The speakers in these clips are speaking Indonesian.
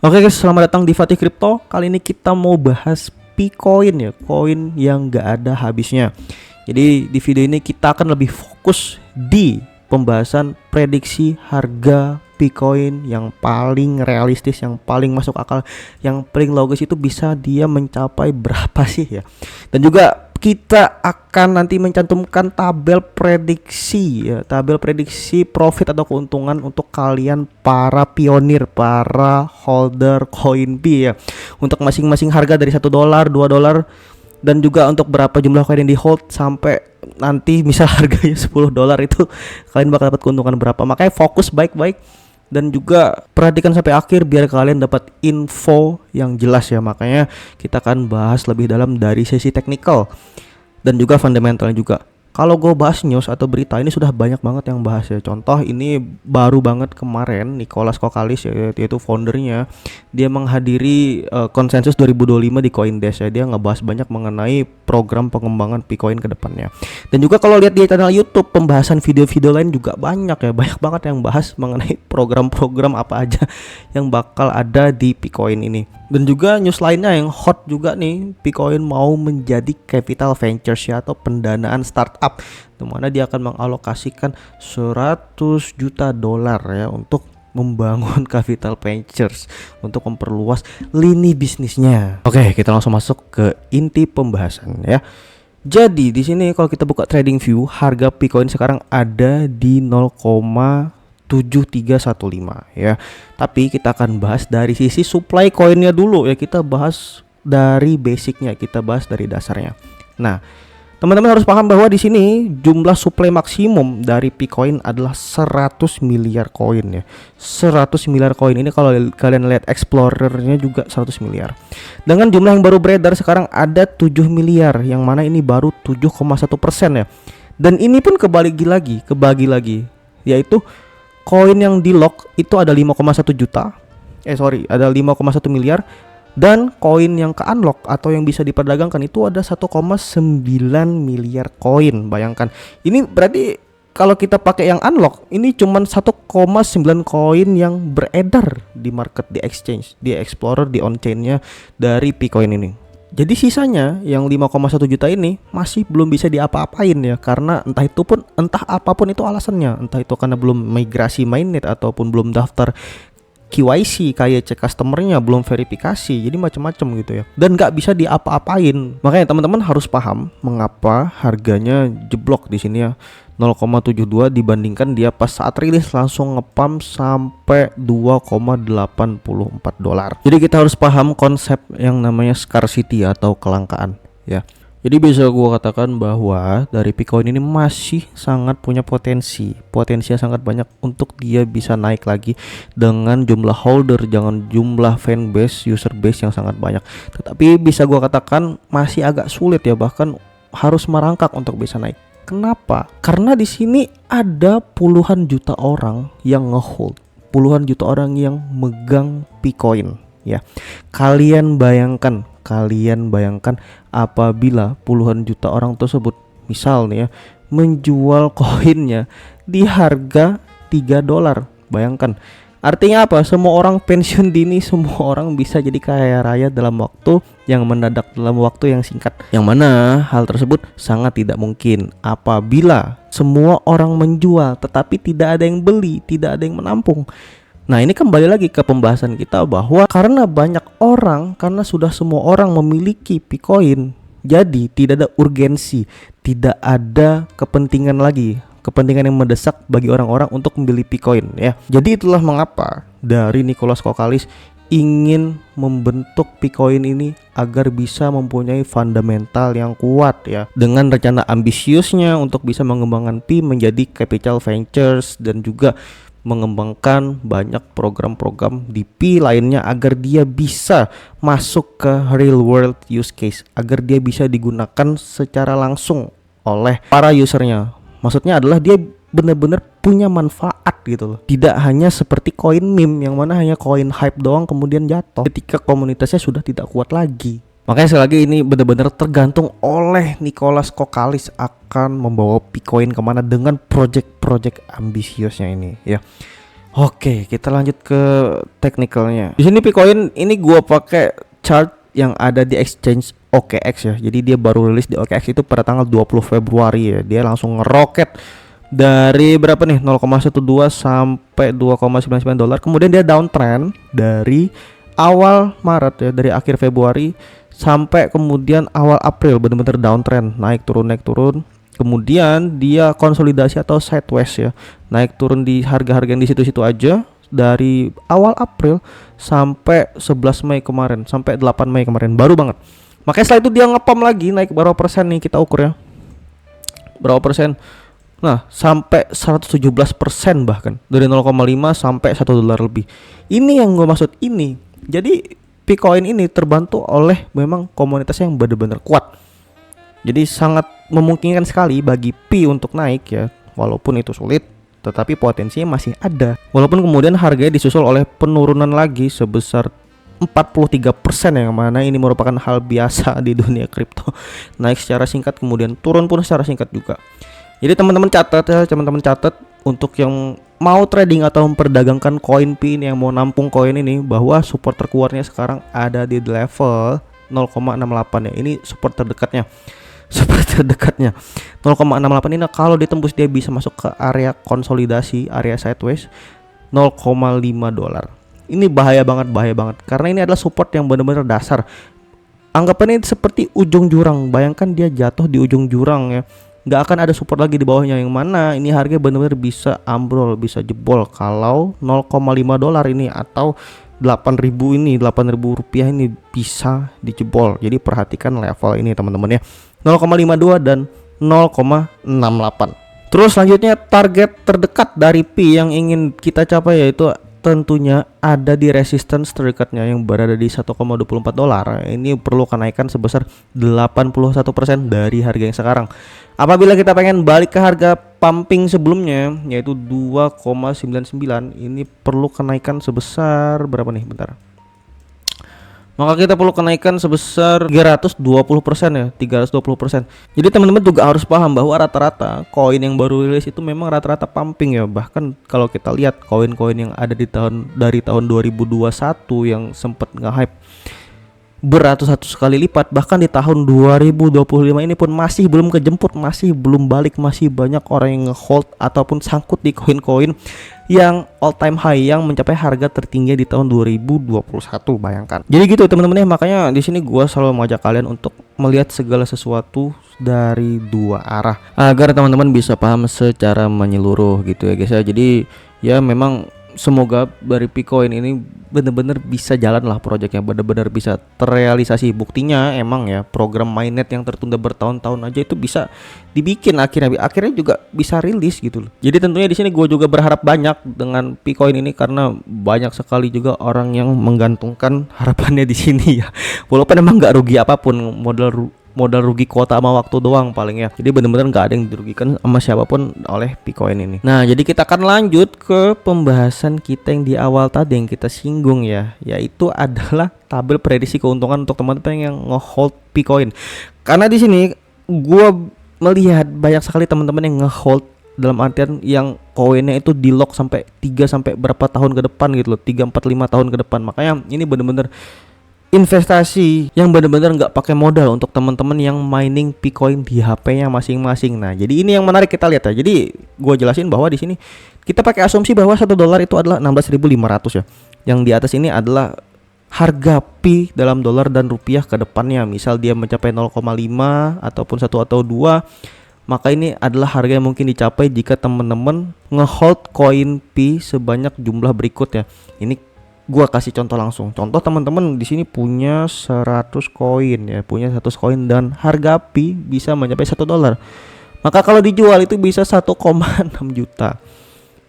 Oke guys, selamat datang di Fatih Crypto. Kali ini kita mau bahas Picoin ya, koin yang gak ada habisnya. Jadi di video ini kita akan lebih fokus di pembahasan prediksi harga Picoin yang paling realistis, yang paling masuk akal, yang paling logis itu bisa dia mencapai berapa sih ya. Dan juga kita akan nanti mencantumkan tabel prediksi ya, tabel prediksi profit atau keuntungan untuk kalian para pionir, para holder koin B ya, untuk masing-masing harga dari $1, $2, dan juga untuk berapa jumlah koin yang di hold sampai nanti misal harganya $10 itu kalian bakal dapat keuntungan berapa. Makanya fokus baik-baik dan juga perhatikan sampai akhir biar kalian dapat info yang jelas ya. Makanya kita akan bahas lebih dalam dari sesi teknikal dan juga fundamentalnya juga. Kalau gue bahas news atau berita ini sudah banyak banget yang bahas ya. Contoh ini baru banget kemarin Nicholas Kokalis ya, yaitu foundernya, dia menghadiri konsensus 2025 di CoinDesk ya. Dia ngebahas banyak mengenai program pengembangan Picoin ke depannya. Dan juga kalau lihat di channel YouTube pembahasan video-video lain juga banyak ya. Banyak banget yang bahas mengenai program-program apa aja yang bakal ada di Picoin ini. Dan juga news lainnya yang hot juga nih, Picoin mau menjadi capital ventures ya, atau pendanaan startup, dimana dia akan mengalokasikan $100 juta ya untuk membangun capital ventures untuk memperluas lini bisnisnya. Oke, kita langsung masuk ke inti pembahasan ya. Jadi di sini kalau kita buka TradingView, harga Picoin sekarang ada di 0,7315 ya. Tapi kita akan bahas dari sisi supply koinnya dulu ya. Kita bahas dari basicnya, kita bahas dari dasarnya. Nah, teman-teman harus paham bahwa di sini jumlah supply maksimum dari Picoin adalah 100 miliar koin ya. 100 miliar koin ini kalau kalian lihat explorernya juga 100 miliar. Dengan jumlah yang baru beredar sekarang ada 7 miliar, yang mana ini baru 7,1% ya. Dan ini pun kebagi lagi, yaitu koin yang di lock itu ada 5,1 juta. Ada 5,1 miliar. Dan koin yang ke unlock atau yang bisa diperdagangkan itu ada 1,9 miliar koin. Bayangkan. Ini berarti kalau kita pakai yang unlock, ini cuma 1,9 koin yang beredar di market, di exchange, di explorer, di on-chain-nya dari Picoin ini. Jadi sisanya yang 5,1 juta ini masih belum bisa diapa-apain ya, karena entah apapun itu alasannya, entah itu karena belum migrasi mainnet ataupun belum daftar KYC, KYC customernya belum verifikasi, jadi macam-macam gitu ya, dan nggak bisa diapa-apain. Makanya teman-teman harus paham mengapa harganya jeblok di sini ya, 0,72 dibandingkan dia pas saat rilis langsung ngepump sampai $2,84. Jadi kita harus paham konsep yang namanya scarcity atau kelangkaan ya. Jadi bisa gua katakan bahwa dari Picoin ini masih sangat punya potensinya sangat banyak untuk dia bisa naik lagi dengan jumlah holder, jangan jumlah fanbase, user base yang sangat banyak. Tetapi bisa gua katakan masih agak sulit ya, bahkan harus merangkak untuk bisa naik. Kenapa? Karena di sini ada puluhan juta orang yang ngehold, puluhan juta orang yang megang Picoin ya. Kalian bayangkan apabila puluhan juta orang tersebut misal nih ya menjual koinnya di harga $3. Bayangkan, artinya apa? Semua orang pensiun dini, semua orang bisa jadi kaya raya dalam waktu yang mendadak, dalam waktu yang singkat. Yang mana hal tersebut sangat tidak mungkin apabila semua orang menjual tetapi tidak ada yang beli, tidak ada yang menampung. Nah, ini kembali lagi ke pembahasan kita bahwa karena banyak orang, karena sudah semua orang memiliki Picoin, jadi tidak ada urgensi, tidak ada kepentingan lagi, kepentingan yang mendesak bagi orang-orang untuk membeli Picoin ya. Jadi itulah mengapa dari Nicholas Kokalis ingin membentuk Picoin ini agar bisa mempunyai fundamental yang kuat ya, dengan rencana ambisiusnya untuk bisa mengembangkan Pi menjadi capital ventures dan juga mengembangkan banyak program-program di Pi lainnya agar dia bisa masuk ke real world use case, agar dia bisa digunakan secara langsung oleh para usernya. Maksudnya adalah dia benar-benar punya manfaat gitu loh, tidak hanya seperti koin meme yang mana hanya koin hype doang kemudian jatuh ketika komunitasnya sudah tidak kuat lagi. Makanya sekali lagi ini benar-benar tergantung oleh Nicholas Kokalis akan membawa Picoin kemana dengan project-project ambisiusnya ini ya. Oke, kita lanjut ke teknikalnya. Di sini Picoin ini gua pakai chart yang ada di exchange OKX ya. Jadi dia baru rilis di OKX itu pada tanggal 20 Februari ya. Dia langsung ngeroket dari berapa nih? 0,12 sampai 2,99 dolar. Kemudian dia downtrend dari awal Maret ya, dari akhir Februari sampai kemudian awal April, benar-benar downtrend, naik turun. Kemudian dia konsolidasi atau sideways ya, naik turun di harga-harga yang di situ-situ aja dari awal April sampai 11 Mei kemarin, sampai 8 Mei kemarin, baru banget. Makanya setelah itu dia ngepam lagi, naik berapa persen nih, kita ukur ya, berapa persen. Nah, sampai 117% bahkan, dari 0,5 sampai 1 dolar lebih. Ini yang gue maksud ini. Jadi Picoin ini terbantu oleh memang komunitas yang benar-benar kuat. Jadi sangat memungkinkan sekali bagi Pi untuk naik ya, walaupun itu sulit, tetapi potensinya masih ada. Walaupun kemudian harganya disusul oleh penurunan lagi sebesar 43% yang mana ini merupakan hal biasa di dunia kripto. Naik secara singkat kemudian turun pun secara singkat juga. Jadi teman-teman catat untuk yang mau trading atau memperdagangkan koin Pi ini, yang mau nampung koin ini, bahwa support terkuatnya sekarang ada di level 0,68 ya. Ini support terdekatnya. 0,68 ini kalau ditembus dia bisa masuk ke area konsolidasi, area sideways 0,5 dolar. Ini bahaya banget karena ini adalah support yang benar-benar dasar. Anggapannya seperti ujung jurang. Bayangkan dia jatuh di ujung jurang ya, nggak akan ada support lagi di bawahnya, yang mana ini harga benar-benar bisa ambrol, bisa jebol kalau 0,5 dolar ini atau 8.000 rupiah ini bisa dijebol. Jadi perhatikan level ini teman-teman ya, 0,52 dan 0,68. Terus selanjutnya target terdekat dari Pi yang ingin kita capai yaitu tentunya ada di resistance terdekatnya yang berada di 1,24 dolar. Ini perlu kenaikan sebesar 81% dari harga yang sekarang. Apabila kita pengen balik ke harga pumping sebelumnya yaitu 2,99, ini perlu kenaikan sebesar berapa nih? Bentar. Maka kita perlu kenaikan sebesar 320% ya, 320%. Jadi teman-teman juga harus paham bahwa rata-rata koin yang baru rilis itu memang rata-rata pumping ya. Bahkan kalau kita lihat koin-koin yang ada dari tahun 2021 yang sempat nge-hype beratus-ratus kali lipat, bahkan di tahun 2025 ini pun masih belum kejemput, masih belum balik, masih banyak orang yang nge-hold ataupun sangkut di koin-koin yang all time high yang mencapai harga tertinggi di tahun 2021, bayangkan. Jadi gitu teman-teman ya, makanya di sini gua selalu mengajak kalian untuk melihat segala sesuatu dari dua arah agar teman-teman bisa paham secara menyeluruh gitu ya guys ya. Jadi ya memang semoga dari Picoin ini benar-benar bisa jalan lah, proyeknya benar-benar bisa terrealisasi. Buktinya emang ya program mainnet yang tertunda bertahun-tahun aja itu bisa dibikin, akhirnya juga bisa rilis gitu loh. Jadi tentunya di sini gue juga berharap banyak dengan Picoin ini karena banyak sekali juga orang yang menggantungkan harapannya di sini ya. Walaupun emang nggak rugi apapun, modal rugi kuota sama waktu doang paling ya. Jadi benar-benar nggak ada yang dirugikan sama siapapun oleh Picoin ini. Nah, jadi kita akan lanjut ke pembahasan kita yang di awal tadi yang kita singgung ya, yaitu adalah tabel prediksi keuntungan untuk teman-teman yang nge-hold Picoin. Karena di sini gua melihat banyak sekali teman-teman yang nge-hold dalam artian yang koinnya itu di lock sampai 3 sampai berapa tahun ke depan gitu loh, 3 4 5 tahun ke depan. Makanya ini benar-benar investasi yang benar-benar nggak pakai modal untuk teman-teman yang mining Picoin di HP-nya masing-masing. Nah, jadi ini yang menarik kita lihat ya. Jadi gue jelasin bahwa di sini kita pakai asumsi bahwa 1 dolar itu adalah 16.500 ya. Yang di atas ini adalah harga Pi dalam dolar dan rupiah ke depannya. Misal dia mencapai 0,5 ataupun 1 atau 2, maka ini adalah harga yang mungkin dicapai jika teman-teman ngehold koin Pi sebanyak jumlah berikut ya. Ini gua kasih contoh langsung. Contoh teman-teman di sini punya 100 koin ya, punya 100 koin dan harga Pi bisa mencapai 1 dolar. Maka kalau dijual itu bisa 1,6 juta.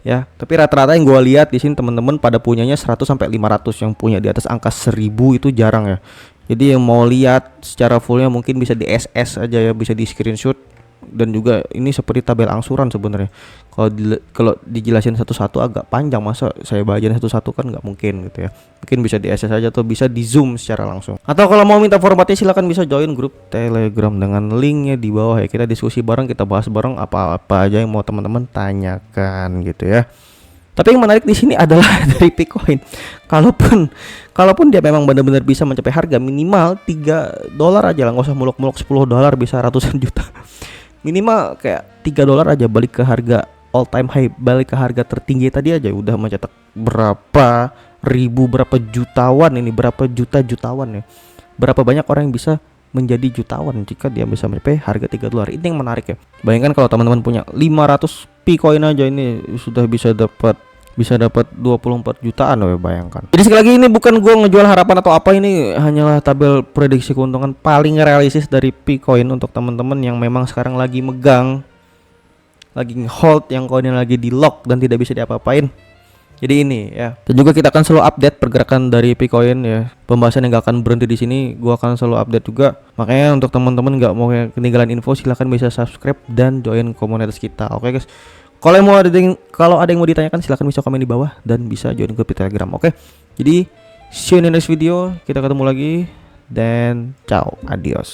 Ya, tapi rata-rata yang gua lihat di sini teman-teman pada punyanya 100 sampai 500, yang punya di atas angka 1000 itu jarang ya. Jadi yang mau lihat secara fullnya mungkin bisa di SS aja ya, bisa di screenshot. Dan juga ini seperti tabel angsuran sebenarnya. Kalau dijelasin satu-satu agak panjang, masa saya bacain satu-satu kan nggak mungkin gitu ya. Mungkin bisa di SS aja atau bisa di zoom secara langsung. Atau kalau mau minta formatnya silakan bisa join grup Telegram dengan linknya di bawah ya. Kita diskusi bareng, kita bahas bareng apa-apa aja yang mau teman-teman tanyakan gitu ya. Tapi yang menarik di sini adalah dari Picoin. Kalaupun dia memang benar-benar bisa mencapai harga minimal $3 aja lah, nggak usah muluk-muluk $10 bisa ratusan juta. Minimal kayak $3 aja balik ke harga all time high, balik ke harga tertinggi tadi aja udah mencetak berapa ribu, berapa jutawan ini, berapa jutawan ya. Berapa banyak orang yang bisa menjadi jutawan jika dia bisa mencapai harga $3. Ini yang menarik ya. Bayangkan kalau teman-teman punya 500 Picoin aja, ini sudah bisa dapat 24 jutaan loh, bayangkan. Jadi sekali lagi ini bukan gua ngejual harapan atau apa, ini hanyalah tabel prediksi keuntungan paling realistis dari Picoin untuk teman-teman yang memang sekarang lagi megang, lagi hold yang koinnya lagi di lock dan tidak bisa diapa-apain. Jadi ini ya. Dan juga kita akan selalu update pergerakan dari Picoin ya. Pembahasan yang gak akan berhenti di sini, gua akan selalu update juga. Makanya untuk teman-teman nggak mau ketinggalan info, silahkan bisa subscribe dan join komunitas kita. Oke guys. Kalau ada yang mau ditanyakan silahkan bisa komen di bawah dan bisa join grup Telegram. Oke. Jadi see you in the next video. Kita ketemu lagi dan ciao, adios.